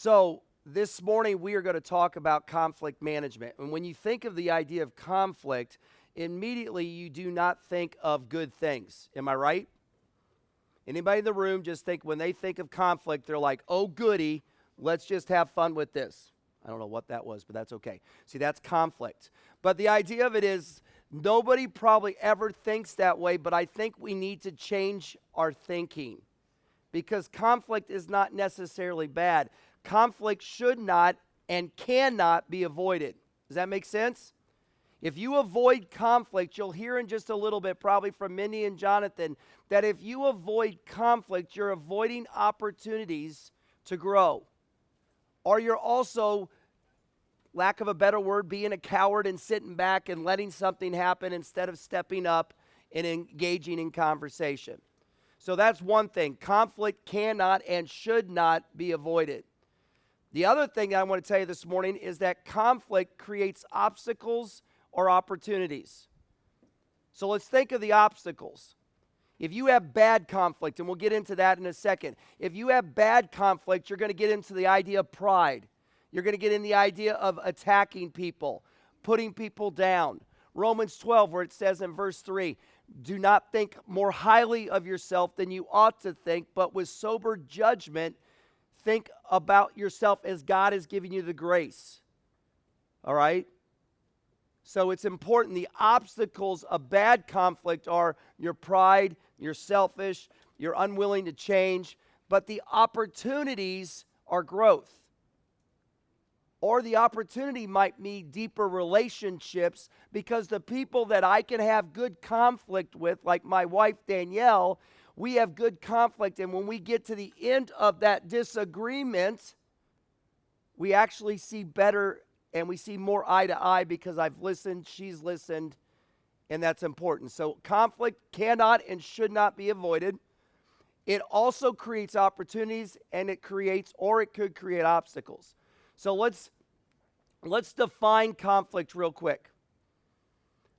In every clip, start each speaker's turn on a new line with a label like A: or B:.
A: So this morning we are going to talk about conflict management. And when you think of the idea of conflict, immediately you do not think of good things. Am I right? Anybody in the room just think when they think of conflict, they're like, oh goody, let's just have fun with this. I don't know what that was, but that's okay. See, that's conflict. But the idea of it is nobody probably ever thinks that way, but I think we need to change our thinking because conflict is not necessarily bad. Conflict should not and cannot be avoided. Does that make sense? If you avoid conflict, you'll hear in just a little bit, probably from Mindy and Jonathan, that if you avoid conflict, you're avoiding opportunities to grow. Or you're also, lack of a better word, being a coward and sitting back and letting something happen instead of stepping up and engaging in conversation. So that's one thing. Conflict cannot and should not be avoided. The other thing I want to tell you this morning is that conflict creates obstacles or opportunities. So let's think of the obstacles. If you have bad conflict, and we'll get into that in a second. If you have bad conflict, you're going to get into the idea of pride. You're going to get in the idea of attacking people, putting people down. Romans 12, where it says in verse 3, do not think more highly of yourself than you ought to think, but with sober judgment, think about yourself as God has given you the grace. All right? So it's important. The obstacles of bad conflict are your pride, you're selfish, you're unwilling to change, but the opportunities are growth. Or the opportunity might be deeper relationships because the people that I can have good conflict with, like my wife Danielle, we have good conflict. And when we get to the end of that disagreement, we actually see better and we see more eye to eye because I've listened, she's listened, and that's important. So conflict cannot and should not be avoided. It also creates opportunities and it could create obstacles. So let's define conflict real quick.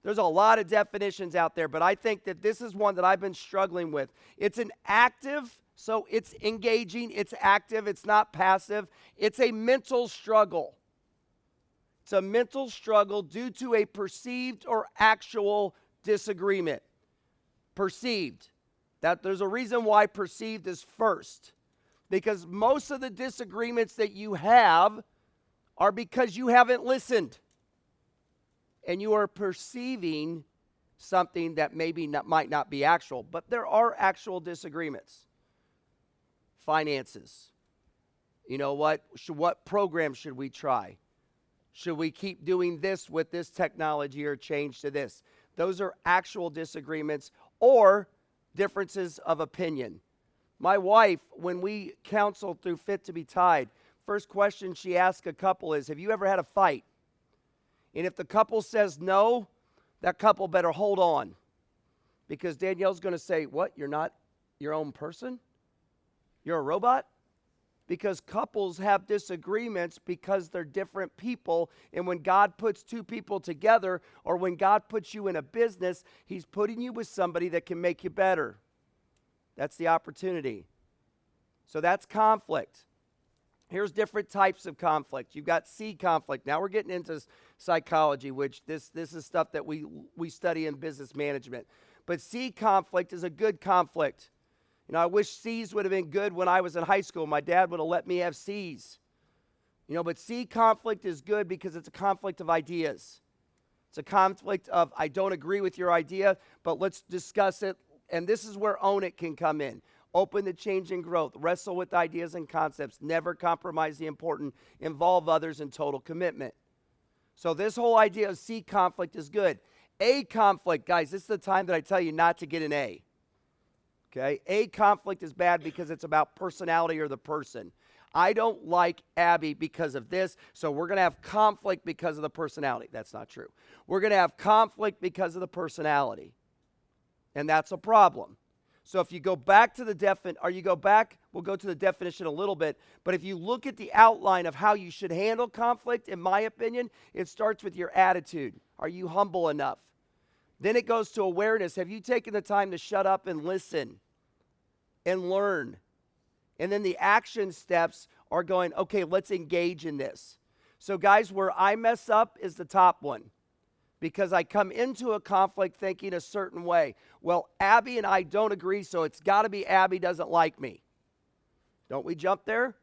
A: There's a lot of definitions out there, but I think that this is one that I've been struggling with. It's an active, so it's engaging, it's active, it's not passive. It's a mental struggle. It's a mental struggle due to a perceived or actual disagreement. Perceived. That there's a reason why perceived is first. Because most of the disagreements that you have are because you haven't listened. And you are perceiving something that might not be actual. But there are actual disagreements. Finances. You know what program should we try? Should we keep doing this with this technology or change to this? Those are actual disagreements or differences of opinion. My wife, when we counseled through Fit to be Tied, first question she asked a couple is, have you ever had a fight? And if the couple says no, that couple better hold on. Because Danielle's going to say, what, you're not your own person? You're a robot? Because couples have disagreements because they're different people. And when God puts two people together, or when God puts you in a business, he's putting you with somebody that can make you better. That's the opportunity. So that's conflict. Here's different types of conflict. You've got C conflict. Now we're getting into psychology, which this is stuff that we study in business management. But C conflict is a good conflict. You know, I wish C's would have been good when I was in high school. My dad would have let me have C's. You know, but C conflict is good because it's a conflict of ideas. It's a conflict of, I don't agree with your idea, but let's discuss it. And this is where own it can come in. Open to change and growth. Wrestle with ideas and concepts. Never compromise the important. Involve others in total commitment. So this whole idea of C conflict is good. A conflict, guys, this is the time that I tell you not to get an A. Okay? A conflict is bad because it's about personality or the person. I don't like Abby because of this, so we're going to have conflict because of the personality. That's not true. We're going to have conflict because of the personality. And that's a problem. So if you go back to we'll go to the definition a little bit, but if you look at the outline of how you should handle conflict, in my opinion, it starts with your attitude. Are you humble enough? Then it goes to awareness. Have you taken the time to shut up and listen and learn And then the action steps are going, okay, let's engage in this. So guys, where I mess up is the top one, because I come into a conflict thinking a certain way. Well, Abby and I don't agree, so it's got to be Abby doesn't like me. Don't we jump there?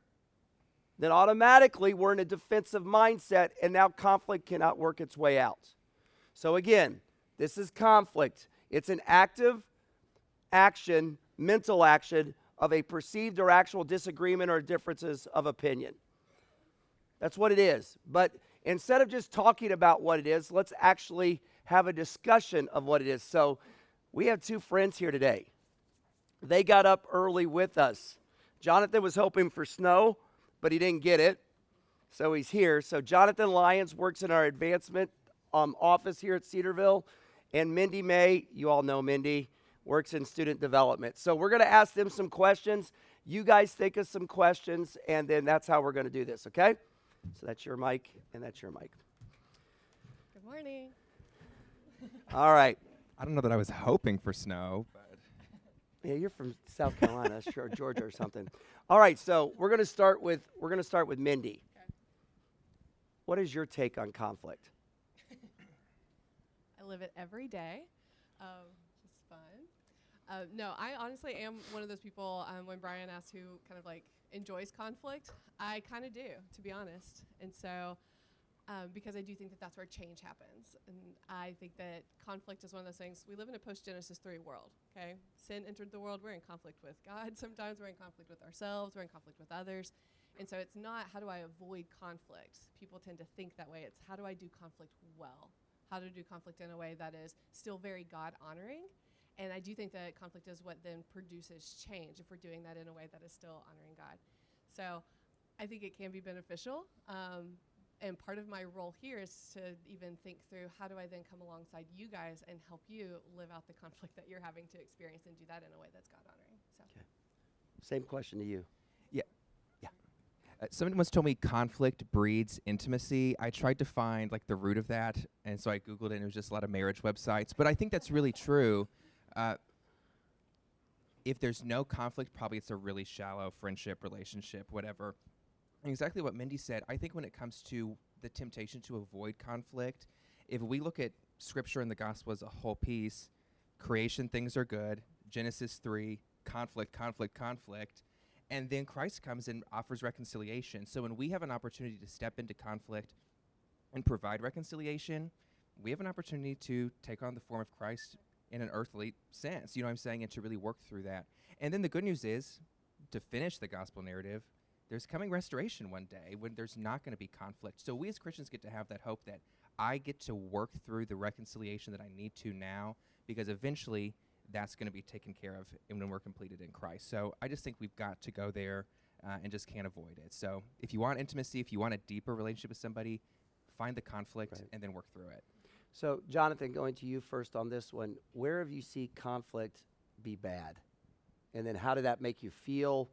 A: Then automatically we're in a defensive mindset, and now conflict cannot work its way out. So again, this is conflict. It's an active action, mental action of a perceived or actual disagreement or differences of opinion. That's what it is. But instead of just talking about what it is, let's actually have a discussion of what it is. So we have two friends here today. They got up early with us. Jonathan was hoping for snow, but he didn't get it, so he's here. So Jonathan Lyons works in our advancement office here at Cedarville, and Mindy May, you all know Mindy, works in student development. So we're going to ask them some questions. You guys think of some questions, and then that's how we're going to do this, okay? So that's your mic, and that's your mic.
B: Good morning.
A: All right.
C: I don't know that I was hoping for snow, but
A: Yeah, you're from South Carolina, sure, Georgia or something. All right, so we're going to start with Mindy.
B: Okay.
A: What is your take on conflict?
B: I live it every day, which is fun. No, I honestly am one of those people, when Brian asked who kind of like enjoys conflict, I kind of do, to be honest. And so, because I do think that that's where change happens. And I think that conflict is one of those things. We live in a post-Genesis 3 world, okay? Sin entered the world. We're in conflict with God. Sometimes we're in conflict with ourselves. We're in conflict with others. And so it's not how do I avoid conflict. People tend to think that way. It's how do I do conflict well? How to do conflict in a way that is still very God-honoring. And I do think that conflict is what then produces change if we're doing that in a way that is still honoring God. So I think it can be beneficial. And part of my role here is to even think through how do I then come alongside you guys and help you live out the conflict that you're having to experience and do that in a way that's God-honoring. So.
A: Okay. Same question to you.
C: someone once told me conflict breeds intimacy. I tried to find like the root of that, and so I Googled it, and it was just a lot of marriage websites. But I think that's really true. If there's no conflict, probably it's a really shallow friendship, relationship, whatever. And exactly what Mindy said, I think when it comes to the temptation to avoid conflict, if we look at Scripture and the Gospel as a whole piece, creation, things are good, Genesis 3, conflict, conflict, conflict, and then Christ comes and offers reconciliation. So when we have an opportunity to step into conflict and provide reconciliation, we have an opportunity to take on the form of Christ in an earthly sense, you know what I'm saying, and to really work through that. And then the good news is, to finish the gospel narrative, there's coming restoration one day when there's not going to be conflict. So we as Christians get to have that hope that I get to work through the reconciliation that I need to now, because eventually that's going to be taken care of when we're completed in Christ. So I just think we've got to go there and just can't avoid it. So if you want intimacy, if you want a deeper relationship with somebody, find the conflict and then work through it.
A: So, Jonathan, going to you first on this one, where have you seen conflict be bad? And then how did that make you feel?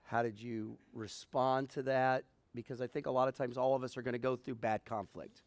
A: How did you respond to that? Because I think a lot of times all of us are going to go through bad conflict.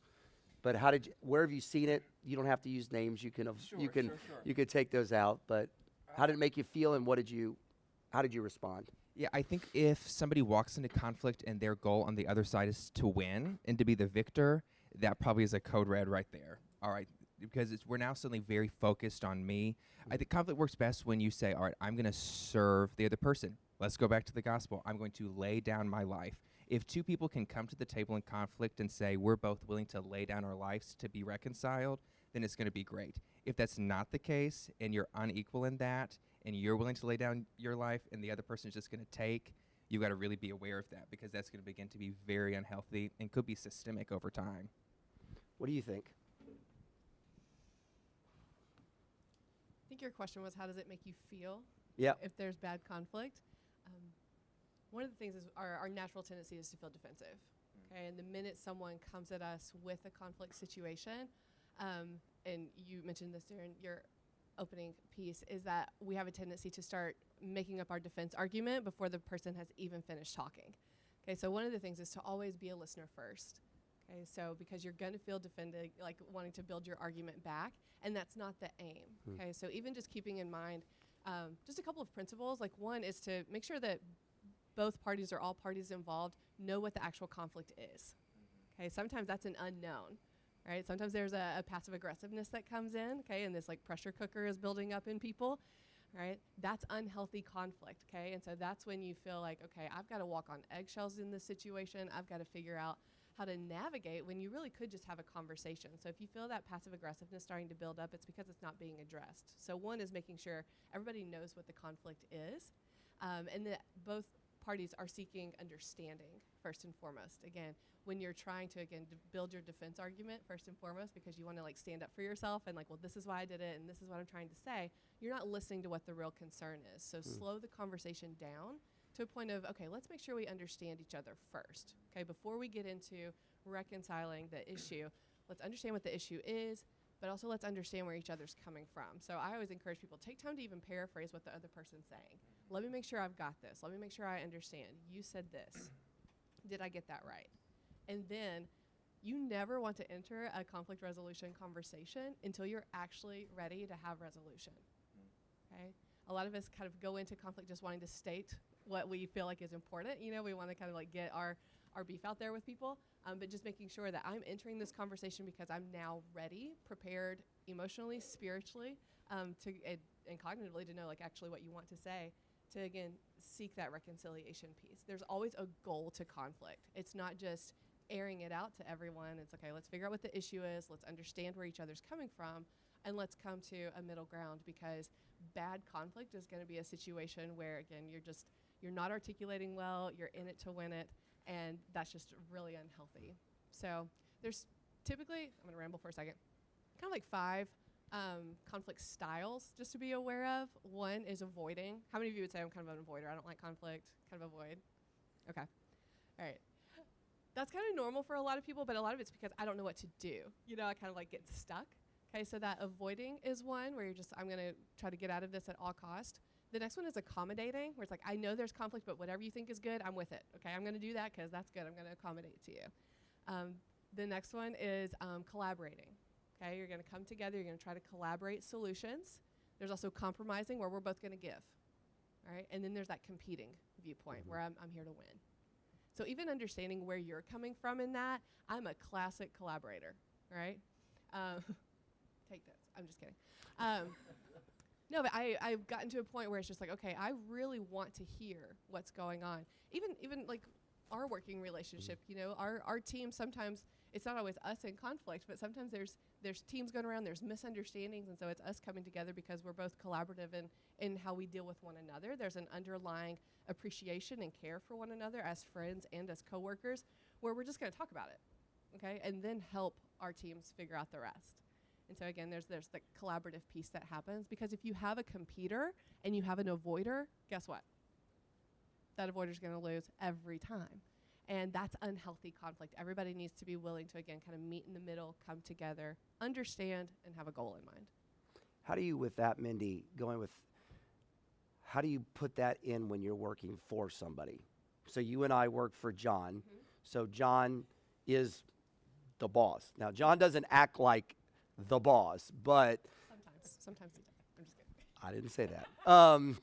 A: But where have you seen it? You don't have to use names. You can take those out. But how did it make you feel, and how did you respond?
C: Yeah, I think if somebody walks into conflict and their goal on the other side is to win and to be the victor, that probably is a code red right there. All right, because we're now suddenly very focused on me. I think conflict works best when you say, all right, I'm going to serve the other person. Let's go back to the gospel. I'm going to lay down my life. If two people can come to the table in conflict and say, we're both willing to lay down our lives to be reconciled, then it's going to be great. If that's not the case and you're unequal in that and you're willing to lay down your life and the other person is just going to take, you've got to really be aware of that, because that's going to begin to be very unhealthy and could be systemic over time.
A: What do you think?
B: I think your question was, how does it make you feel if there's bad conflict? One of the things is our natural tendency is to feel defensive. Okay, and the minute someone comes at us with a conflict situation, and you mentioned this during your opening piece, is that we have a tendency to start making up our defense argument before the person has even finished talking. Okay, so one of the things is to always be a listener first. Okay, so because you're going to feel defended, like wanting to build your argument back, and that's not the aim. Okay, so even just keeping in mind, just a couple of principles. Like one is to make sure that both parties or all parties involved know what the actual conflict is. Okay, sometimes that's an unknown, right? Sometimes there's a passive aggressiveness that comes in, okay, and this like pressure cooker is building up in people, right? That's unhealthy conflict, okay? And so that's when you feel like, okay, I've got to walk on eggshells in this situation. I've got to figure out how to navigate when you really could just have a conversation. So if you feel that passive aggressiveness starting to build up, it's because it's not being addressed. So one is making sure everybody knows what the conflict is, and that both parties are seeking understanding first and foremost. Again, when you're trying to, build your defense argument first and foremost because you want to like stand up for yourself and like, well, this is why I did it and this is what I'm trying to say, you're not listening to what the real concern is. So slow the conversation down to a point of, okay, let's make sure we understand each other first. Okay, before we get into reconciling the issue, let's understand what the issue is, but also let's understand where each other's coming from. So I always encourage people, take time to even paraphrase what the other person's saying. Let me make sure I've got this. Let me make sure I understand. You said this. Did I get that right? And then you never want to enter a conflict resolution conversation until you're actually ready to have resolution. Okay? A lot of us kind of go into conflict just wanting to state what we feel like is important. You know, we want to kind of like get our beef out there with people, but just making sure that I'm entering this conversation because I'm now ready, prepared emotionally, spiritually, and cognitively to know like actually what you want to say, to again seek that reconciliation piece. There's always a goal to conflict. It's not just airing it out to everyone. It's okay, let's figure out what the issue is, let's understand where each other's coming from, and let's come to a middle ground, because bad conflict is going to be a situation where again you're not articulating well, you're in it to win it, and that's just really unhealthy. So there's typically, I'm going to ramble for a second, kind of like 5 conflict styles just to be aware of. One is avoiding. How many of you would say I'm kind of an avoider? I don't like conflict, kind of avoid. Okay. All right. That's kind of normal for a lot of people, but a lot of it's because I don't know what to do. You know, I kind of like get stuck. Okay, so that avoiding is one where you're just, I'm going to try to get out of this at all cost. The next one is accommodating, where it's like, I know there's conflict, but whatever you think is good, I'm with it. Okay, I'm going to do that because that's good. I'm going to accommodate to you. The next one is collaborating. Okay, you're going to come together. You're going to try to collaborate solutions. There's also compromising, where we're both going to give. All right, and then there's that competing viewpoint, where I'm here to win. So even understanding where you're coming from in that, I'm a classic collaborator, right? Take this. I'm just kidding. No, but I've gotten to a point where it's just like, okay, I really want to hear what's going on. Even like our working relationship, you know, our team, sometimes it's not always us in conflict, but sometimes there's teams going around, there's misunderstandings, and so it's us coming together because we're both collaborative in how we deal with one another. There's an underlying appreciation and care for one another as friends and as coworkers, where we're just going to talk about it, okay, and then help our teams figure out the rest. And so again, there's the collaborative piece that happens, because if you have a competitor and you have an avoider, guess what? That avoider's going to lose every time. And that's unhealthy conflict. Everybody needs to be willing to, again, kind of meet in the middle, come together, understand, and have a goal in mind.
A: How do you, with that, Mindy, how do you put that in when you're working for somebody? So you and I work for John. Mm-hmm. So John is the boss. Now, John doesn't act like the boss, but
B: sometimes he does. I'm just kidding.
A: I didn't say that.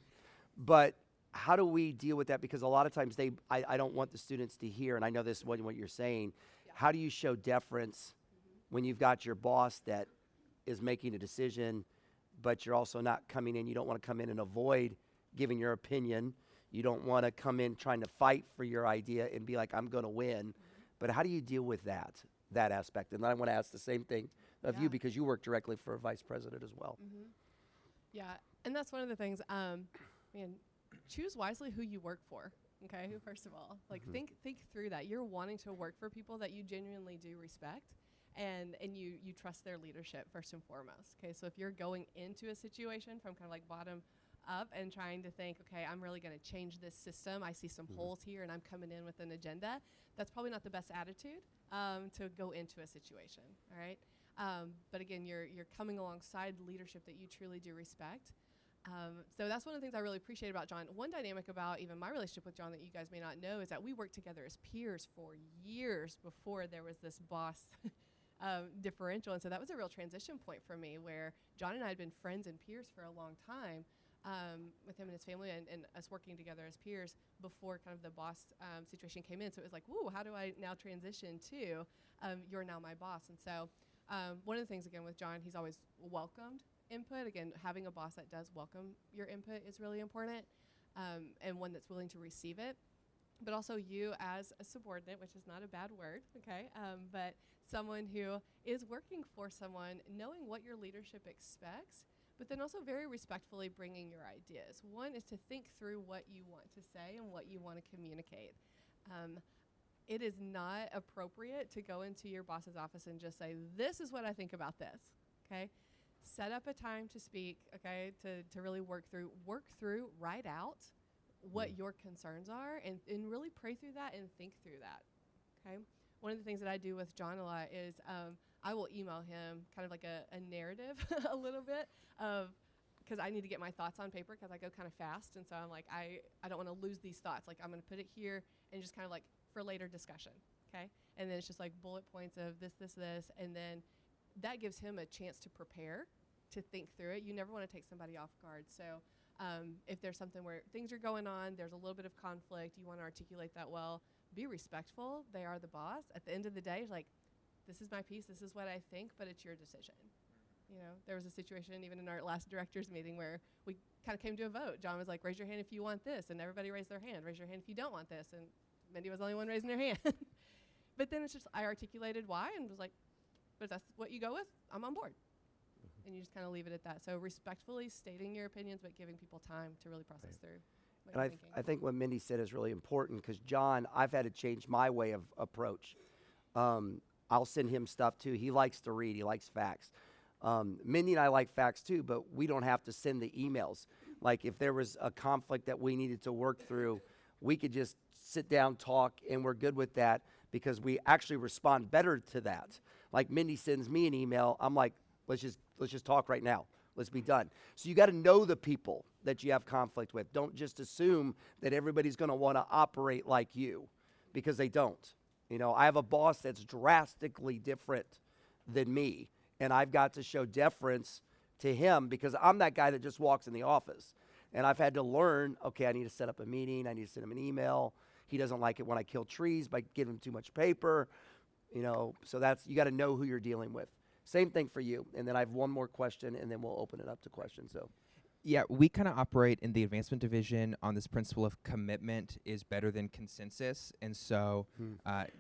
A: But how do we deal with that? Because a lot of times I don't want the students to hear, and I know this is what you're saying. Yeah. How do you show deference when you've got your boss that is making a decision, but you're also not coming in? You don't want to come in and avoid giving your opinion. You don't want to come in trying to fight for your idea and be like, I'm going to win. Mm-hmm. But how do you deal with that aspect? And then I want to ask the same thing of you, because you work directly for a vice president as well.
B: Mm-hmm. Yeah, and that's one of the things, choose wisely who you work for, okay, first of all. Like, think through that. You're wanting to work for people that you genuinely do respect, and you trust their leadership first and foremost, okay? So if you're going into a situation from kind of like bottom up and trying to think, okay, I'm really going to change this system, I see some holes here, and I'm coming in with an agenda, that's probably not the best attitude to go into a situation, all right? But again, you're coming alongside leadership that you truly do respect. So that's one of the things I really appreciate about John. One dynamic about even my relationship with John that you guys may not know is that we worked together as peers for years before there was this boss differential. And so that was a real transition point for me, where John and I had been friends and peers for a long time. with him and his family and us working together as peers before kind of the boss situation came in. So it was like, woo, how do I now transition to you're now my boss? And so one of the things, again, with John, he's always welcomed input. Again, having a boss that does welcome your input is really important, and one that's willing to receive it. But also you as a subordinate, which is not a bad word, okay, but someone who is working for someone, knowing what your leadership expects, but then also very respectfully bringing your ideas. One is to think through what you want to say and what you want to communicate. It is not appropriate to go into your boss's office and just say, this is what I think about this, okay? Set up a time to speak, okay, to really work through, write out what your concerns are, and really pray through that and think through that, okay? One of the things that I do with John a lot is I will email him kind of like a narrative a little bit of, because I need to get my thoughts on paper because I go kind of fast, and so I'm like, I don't want to lose these thoughts. Like, I'm going to put it here and just kind of like for later discussion, okay? And then it's just like bullet points of this, and then that gives him a chance to prepare, to think through it. You never want to take somebody off guard. So if there's something where things are going on, there's a little bit of conflict, you want to articulate that well, be respectful. They are the boss. At the end of the day, like, this is my piece, this is what I think, but it's your decision. You know, there was a situation even in our last directors meeting where we kind of came to a vote. John was like, raise your hand if you want this, and everybody raised their hand. Raise your hand if you don't want this, and Mindy was the only one raising their hand. But then it's just, I articulated why and was like, but if that's what you go with, I'm on board. And you just kind of leave it at that. So respectfully stating your opinions, but giving people time to really process through what you're thinking.
A: I think what Mindy said is really important, because John, I've had to change my way of approach. I'll send him stuff too. He likes to read. He likes facts. Mindy and I like facts too, but we don't have to send the emails. Like, if there was a conflict that we needed to work through, we could just sit down, talk, and we're good with that because we actually respond better to that. Like, Mindy sends me an email. I'm like, let's just talk right now. Let's be done. So you got to know the people that you have conflict with. Don't just assume that everybody's going to want to operate like you, because they don't. You know, I have a boss that's drastically different than me, and I've got to show deference to him because I'm that guy that just walks in the office. And I've had to learn, okay, I need to set up a meeting. I need to send him an email. He doesn't like it when I kill trees by giving him too much paper. You know, so that's, you got to know who you're dealing with. Same thing for you. And then I have one more question, and then we'll open it up to questions. So,
C: yeah, we kind of operate in the advancement division on this principle of commitment is better than consensus. And so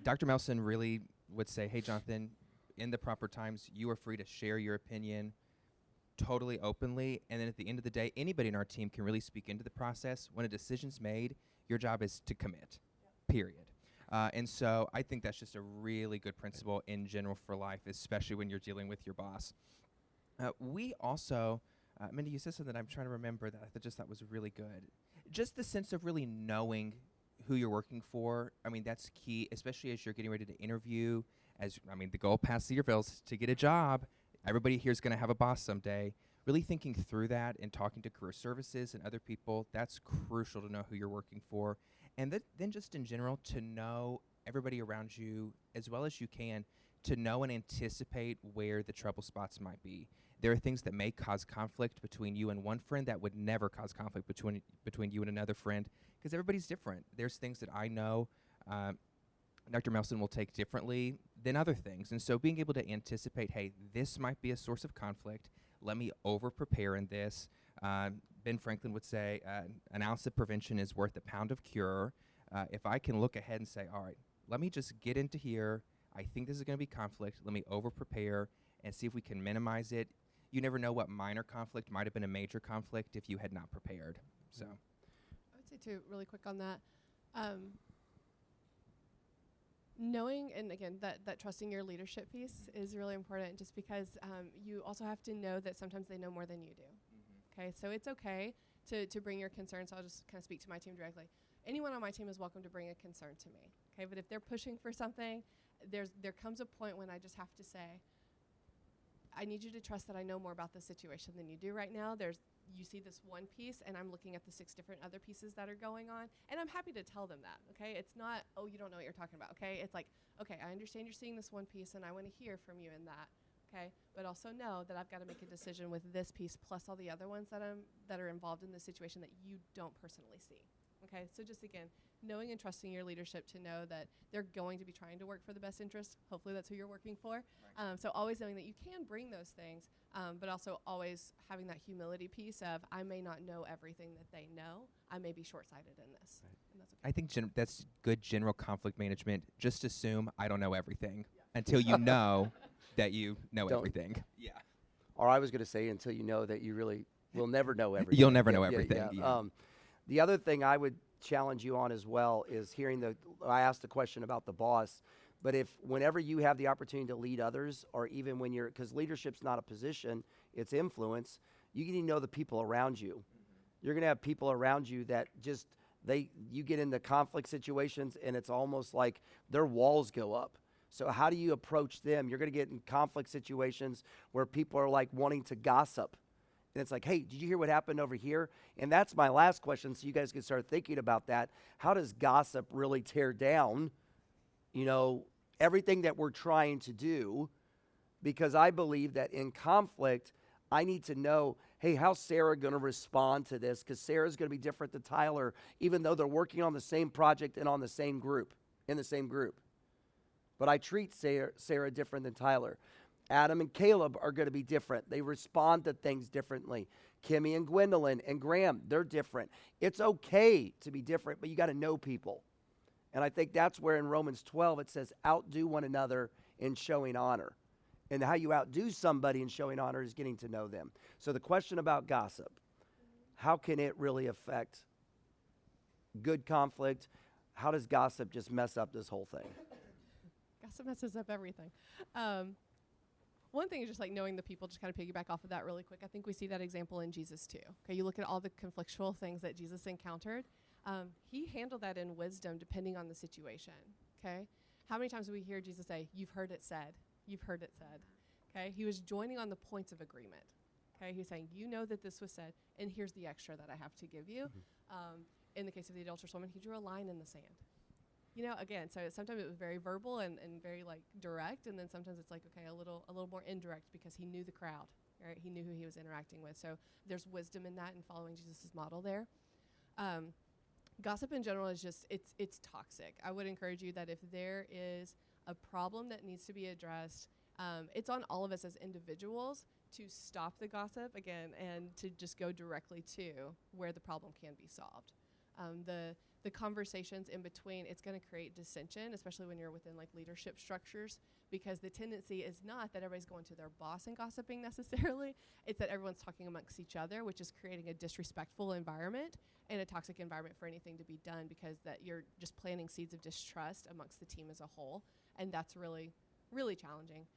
C: Dr. Melson really would say, hey, Jonathan, in the proper times, you are free to share your opinion totally openly. And then at the end of the day, anybody in our team can really speak into the process. When a decision's made, your job is to commit, period. And so I think that's just a really good principle in general for life, especially when you're dealing with your boss. We also, Mindy, you said something that I'm trying to remember that I thought was really good. Just the sense of really knowing who you're working for. I mean, that's key, especially as you're getting ready to interview. The goal past Cedarville is to get a job. Everybody here is going to have a boss someday. Really thinking through that and talking to career services and other people, that's crucial to know who you're working for. And then just in general, to know everybody around you as well as you can, to know and anticipate where the trouble spots might be. There are things that may cause conflict between you and one friend that would never cause conflict between you and another friend, because everybody's different. There's things that I know Dr. Melson will take differently than other things. And so being able to anticipate, hey, this might be a source of conflict. Let me over-prepare in this. Ben Franklin would say, an ounce of prevention is worth a pound of cure. If I can look ahead and say, all right, let me just get into here. I think this is going to be conflict. Let me over-prepare and see if we can minimize it. You never know what minor conflict might have been a major conflict if you had not prepared. So,
B: I would say, too, really quick on that, knowing, and again, that trusting your leadership piece is really important, just because you also have to know that sometimes they know more than you do. Okay, so it's okay to bring your concerns. I'll just kind of speak to my team directly. Anyone on my team is welcome to bring a concern to me. Okay, but if they're pushing for something, there comes a point when I just have to say, I need you to trust that I know more about the situation than you do right now. You see this one piece, and I'm looking at the 6 different other pieces that are going on, and I'm happy to tell them that, okay? It's not, oh, you don't know what you're talking about, okay? It's like, okay, I understand you're seeing this one piece, and I want to hear from you in that, okay? But also know that I've got to make a decision with this piece plus all the other ones that are involved in the situation that you don't personally see. Okay, so just again, knowing and trusting your leadership to know that they're going to be trying to work for the best interest. Hopefully that's who you're working for.
C: Right.
B: So always knowing that you can bring those things, but also always having that humility piece of, I may not know everything that they know. I may be short-sighted in this.
A: Right.
B: And that's okay.
C: I think that's good general conflict management. Just assume I don't know everything until you know that you know
A: Don't.
C: everything. Yeah.
A: Or I was going to say until you know that you really will never know everything.
C: You'll never know everything. Yeah.
A: The other thing I would challenge you on as well is I asked the question about the boss, but whenever you have the opportunity to lead others, or even when because leadership's not a position, it's influence, you need to know the people around you. Mm-hmm. You're going to have people around you that you get into conflict situations and it's almost like their walls go up. So how do you approach them? You're going to get in conflict situations where people are like wanting to gossip. And it's like, hey, did you hear what happened over here? And that's my last question, so you guys can start thinking about that. How does gossip really tear down, everything that we're trying to do? Because I believe that in conflict, I need to know, hey, how's Sarah going to respond to this? Because Sarah's going to be different than Tyler, even though they're working on the same project and in the same group. But I treat Sarah different than Tyler. Adam and Caleb are going to be different. They respond to things differently. Kimmy and Gwendolyn and Graham, they're different. It's okay to be different, but you got to know people. And I think that's where in Romans 12 it says, outdo one another in showing honor. And how you outdo somebody in showing honor is getting to know them. So the question about gossip, how can it really affect good conflict? How does gossip just mess up this whole thing?
B: Gossip messes up everything. One thing is just like knowing the people, just kind of piggyback off of that really quick. I think we see that example in Jesus too. Okay, you look at all the conflictual things that Jesus encountered. He handled that in wisdom depending on the situation. Okay, how many times do we hear Jesus say, "You've heard it said. You've heard it said." Okay, he was joining on the points of agreement. Okay, he was saying, "You know that this was said, and here's the extra that I have to give you." Mm-hmm. In the case of the adulterous woman, he drew a line in the sand. Again, so sometimes it was very verbal and very like direct, and then sometimes it's like, okay, a little more indirect because he knew the crowd, right? He knew who he was interacting with. So there's wisdom in that and following Jesus' model there. Gossip in general is just, it's toxic. I would encourage you that if there is a problem that needs to be addressed, it's on all of us as individuals to stop the gossip again and to just go directly to where the problem can be solved. The conversations in between, it's going to create dissension, especially when you're within like leadership structures, because the tendency is not that everybody's going to their boss and gossiping necessarily. It's that everyone's talking amongst each other, which is creating a disrespectful environment and a toxic environment for anything to be done, because that you're just planting seeds of distrust amongst the team as a whole. And that's really, really challenging.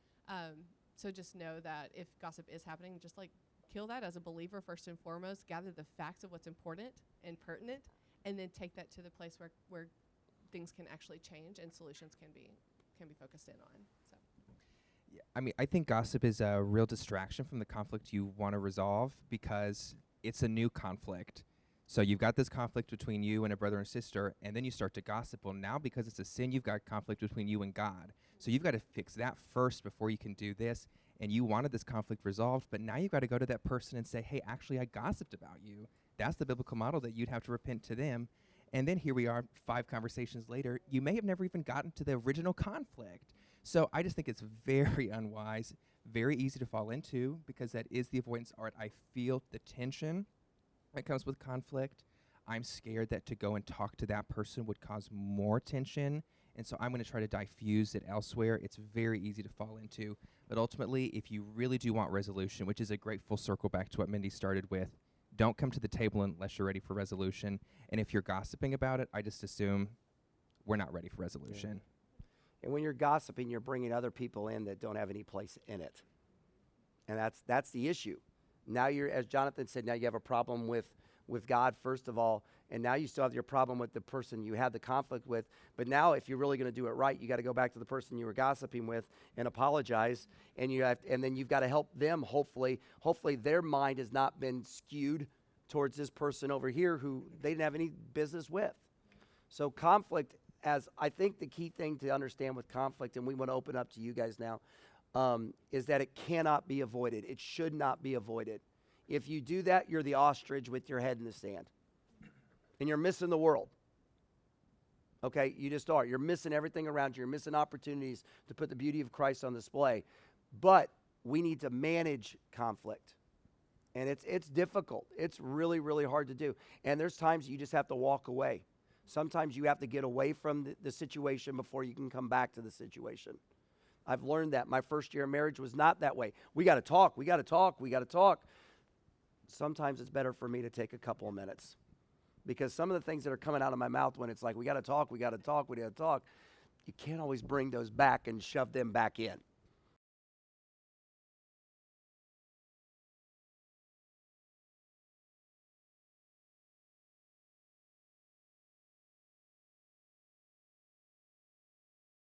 B: So just know that if gossip is happening, just like kill that as a believer first and foremost, gather the facts of what's important and pertinent, and then take that to the place where things can actually change and solutions can be focused in on. So,
C: Yeah, I mean, I think gossip is a real distraction from the conflict you want to resolve, because it's a new conflict. So you've got this conflict between you and a brother and sister, and then you start to gossip. Well, now because it's a sin, you've got conflict between you and God. So you've got to fix that first before you can do this. And you wanted this conflict resolved, but now you've got to go to that person and say, hey, actually, I gossiped about you. That's the biblical model, that you'd have to repent to them. And then here we are 5 conversations later. You may have never even gotten to the original conflict. So I just think it's very unwise, very easy to fall into, because that is the avoidance art. I feel the tension that comes with conflict. I'm scared that to go and talk to that person would cause more tension. And so I'm going to try to diffuse it elsewhere. It's very easy to fall into. But ultimately, if you really do want resolution, which is a great full circle back to what Mindy started with, don't come to the table unless you're ready for resolution. And if you're gossiping about it, I just assume we're not ready for resolution.
A: Yeah. And when you're gossiping, you're bringing other people in that don't have any place in it. And that's the issue. Now you're, as Jonathan said, now you have a problem with God, first of all, and now you still have your problem with the person you had the conflict with. But now if you're really going to do it right, you got to go back to the person you were gossiping with and apologize, and then you've got to help them. Hopefully their mind has not been skewed towards this person over here who they didn't have any business with. So conflict, as I think the key thing to understand with conflict, and we want to open up to you guys now, is that it cannot be avoided. It should not be avoided. If you do that, you're the ostrich with your head in the sand. And you're missing the world. Okay, you just are. You're missing everything around you. You're missing opportunities to put the beauty of Christ on display. But we need to manage conflict. And it's difficult. It's really, really hard to do. And there's times you just have to walk away. Sometimes you have to get away from the situation before you can come back to the situation. I've learned that. My first year of marriage was not that way. We got to talk. We got to talk. We got to talk. Sometimes it's better for me to take a couple of minutes. Because some of the things that are coming out of my mouth when it's like, we got to talk, we got to talk, we got to talk, you can't always bring those back and shove them back in.